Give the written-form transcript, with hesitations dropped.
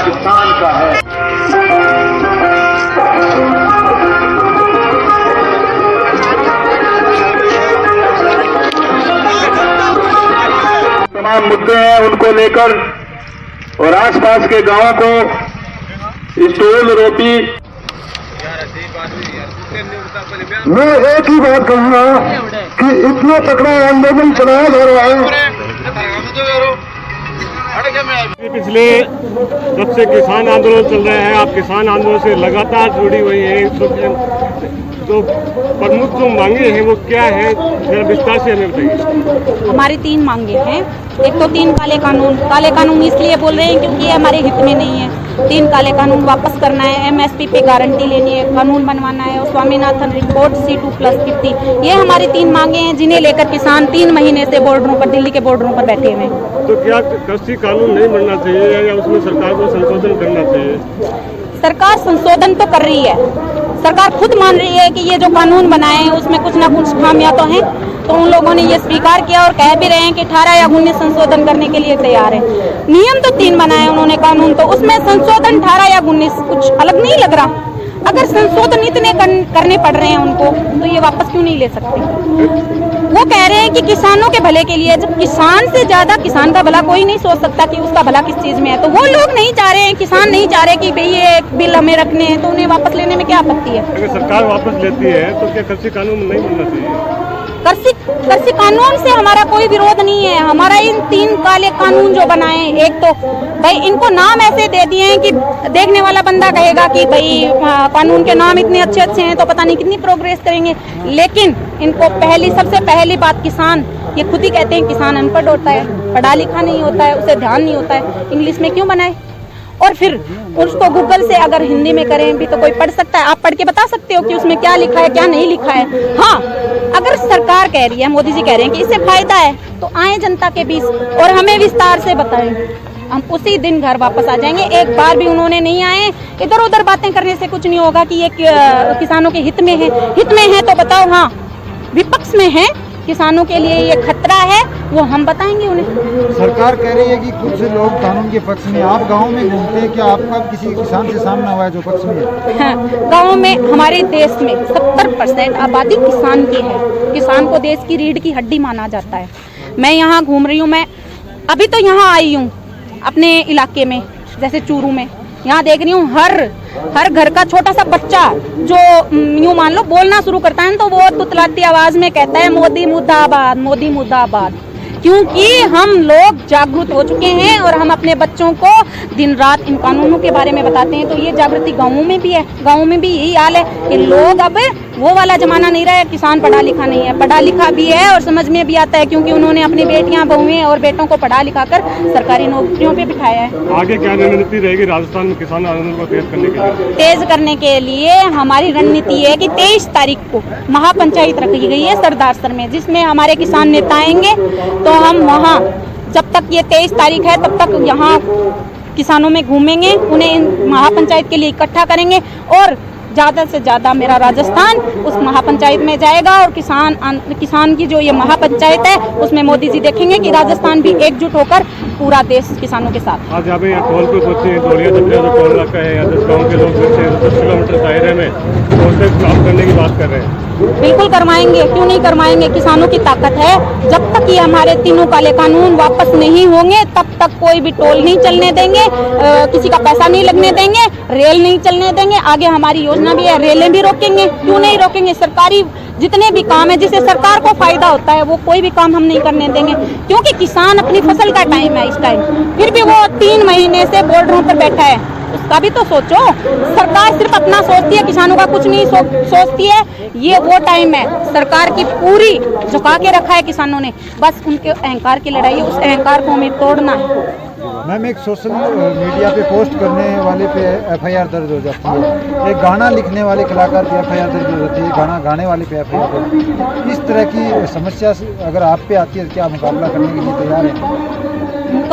किसान का है। तमाम मुद्दे हैं उनको लेकर और आसपास के गांवों को स्टूल रोटी। मैं एक ही बात कहूंगा कि इतना तकड़ा आंदोलन चलाया जा रहा है। पिछले जब से किसान आंदोलन चल रहे हैं, आप किसान आंदोलन से लगातार जुड़ी हुई हैं, तो प्रमुख जो मांगे हैं वो क्या है, जरा विस्तार से हमें बताइए। हमारी 3 मांगे हैं। एक तो 3 काले कानून इसलिए बोल रहे हैं क्योंकि ये हमारे हित में नहीं है। 3 काले कानून वापस करना है, MSP पे गारंटी लेनी है, कानून बनवाना है और स्वामीनाथन रिपोर्ट C2+50, ये हमारी 3 मांगे हैं जिन्हें लेकर किसान 3 महीने से बॉर्डरों पर, दिल्ली के बॉर्डरों पर बैठे हुए हैं। तो क्या कृषि कानून नहीं बनना चाहिए या उसमें सरकार को संशोधन करना चाहिए? सरकार संशोधन तो कर रही है। सरकार खुद मान रही है कि ये जो कानून बनाए हैं उसमें कुछ ना कुछ खामियां तो हैं, तो उन लोगों ने ये स्वीकार किया और कह भी रहे हैं कि 18 या 19 संशोधन करने के लिए तैयार है। नियम तो 3 बनाए उन्होंने कानून, तो उसमें संशोधन 18 या 19 कुछ अलग नहीं लग रहा। अगर संशोधन इतने करने पड़ रहे हैं उनको, तो ये वापस क्यों नहीं ले सकते? वो कह रहे हैं कि किसानों के भले के लिए, जब किसान से ज्यादा किसान का भला कोई नहीं सोच सकता कि उसका भला किस चीज में है, तो वो लोग नहीं चाह रहे हैं, किसान नहीं चाह रहे कि भाई ये बिल हमें रखने हैं, तो उन्हें वापस लेने में क्या आपत्ति है? अगर सरकार वापस लेती है तो क्या कृषि कानून नहीं बनना चाहिए? कृषि कानून से हमारा कोई विरोध नहीं है। हमारा इन 3 काले कानून जो बनाए हैं, एक तो भाई इनको नाम ऐसे दे दिए हैं कि देखने वाला बंदा कहेगा कि भाई कानून के नाम इतने अच्छे अच्छे हैं तो पता नहीं कितनी प्रोग्रेस करेंगे, लेकिन इनको सबसे पहली बात, किसान ये खुद ही कहते हैं किसान अनपढ़ होता है, पढ़ा लिखा नहीं होता है, उसे ध्यान नहीं होता है, इंग्लिश में क्यों बनाए? और फिर उसको गूगल से अगर हिंदी में करें भी तो कोई पढ़ सकता है। आप पढ़ के बता सकते हो कि उसमें क्या लिखा है क्या नहीं लिखा है। हाँ, अगर सरकार कह रही है, मोदी जी कह रहे हैं कि इससे फायदा है, तो आए जनता के बीच और हमें विस्तार से बताएं, हम उसी दिन घर वापस आ जाएंगे। एक बार भी उन्होंने नहीं आए, इधर उधर बातें करने से कुछ नहीं होगा कि ये किसानों के हित में है तो बताओ। हाँ, विपक्ष में है, किसानों के लिए ये खतरा है, वो हम बताएंगे उन्हें। सरकार कह रही है कि कुछ लोग कानून के पक्ष में, आप गांव में घूमते हैं, क्या आपका किसी किसान से सामना हुआ है जो पक्ष में है? हाँ, गाँव में हमारे देश में 70% आबादी किसान की है। किसान को देश की रीढ़ की हड्डी माना जाता है। मैं यहाँ घूम रही हूँ, मैं अभी तो यहाँ आई हूँ अपने इलाके में, जैसे चूरू में, यहाँ देख रही हूँ हर घर का छोटा सा बच्चा जो यूँ मान लो बोलना शुरू करता है तो वो तुतलाती आवाज में कहता है मोदी मुर्दाबाद, मोदी मुर्दाबाद। क्योंकि हम लोग जागरूक हो चुके हैं और हम अपने बच्चों को दिन रात इन कानूनों के बारे में बताते हैं। तो ये जागृति गाँवों में भी है, गाँवों में भी यही हाल है कि लोग अब वो वाला जमाना नहीं रहा है, किसान पढ़ा लिखा नहीं है, पढ़ा लिखा भी है और समझ में भी आता है, क्योंकि उन्होंने अपनी बेटियां बहुएं और बेटों को पढ़ा लिखा कर सरकारी नौकरियों पे बिठाया है। आगे क्या रणनीति रहेगी राजस्थान में किसान आंदोलन को तेज करने के लिए? तेज करने के लिए हमारी रणनीति है कि 23 तारीख को महापंचायत रखी गई है सरदारसर में, जिसमें हमारे किसान नेता आएंगे। तो हम वहाँ जब तक ये 23 तारीख है तब तक यहाँ किसानों में घूमेंगे, उन्हें महापंचायत के लिए इकट्ठा करेंगे और ज़्यादा से ज़्यादा मेरा राजस्थान उस महापंचायत में जाएगा और किसान की जो ये महापंचायत है उसमें मोदी जी देखेंगे कि राजस्थान भी एकजुट होकर पूरा देश किसानों के साथ। आज आप यहाँ टोल पे पहुँचे हैं, टोलिया जो टोल नाका है, या 10 गाँव के लोग 10 किलोमीटर दायरे में टोल पे काम करने की बात कर रहे हैं। बिल्कुल करवाएंगे, क्यों नहीं करवाएंगे? किसानों की ताकत है। जब तक ये हमारे 3 काले कानून वापस नहीं होंगे तब तक कोई भी टोल नहीं चलने देंगे, किसी का पैसा नहीं लगने देंगे, रेल नहीं चलने देंगे। आगे हमारी योजना भी है, रेलें भी रोकेंगे, क्यों नहीं रोकेंगे? सरकारी जितने भी काम है जिससे सरकार को फायदा होता है वो कोई भी काम हम नहीं करने देंगे, क्योंकि किसान अपनी फसल का टाइम है इस टाइम, फिर भी वो 3 महीने से बॉर्डरों पर बैठा है। उसका भी तो सोचो। सरकार सिर्फ अपना सोचती है, किसानों का कुछ नहीं सोचती है। ये वो टाइम है, सरकार की पूरी झुका के रखा है किसानों ने, बस उनके अहंकार की लड़ाई है, उस अहंकार को हमें तोड़ना है। मैम, एक सोशल मीडिया पे पोस्ट करने वाले पे FIR दर्ज हो जाती है, एक गाना लिखने वाले कलाकार पे FIR दर्ज हो जाती है, गाना गाने वाले पे FIR दर्ज। इस तरह की समस्या अगर आप पे आती है, क्या मुकाबला करने के लिए तैयार है?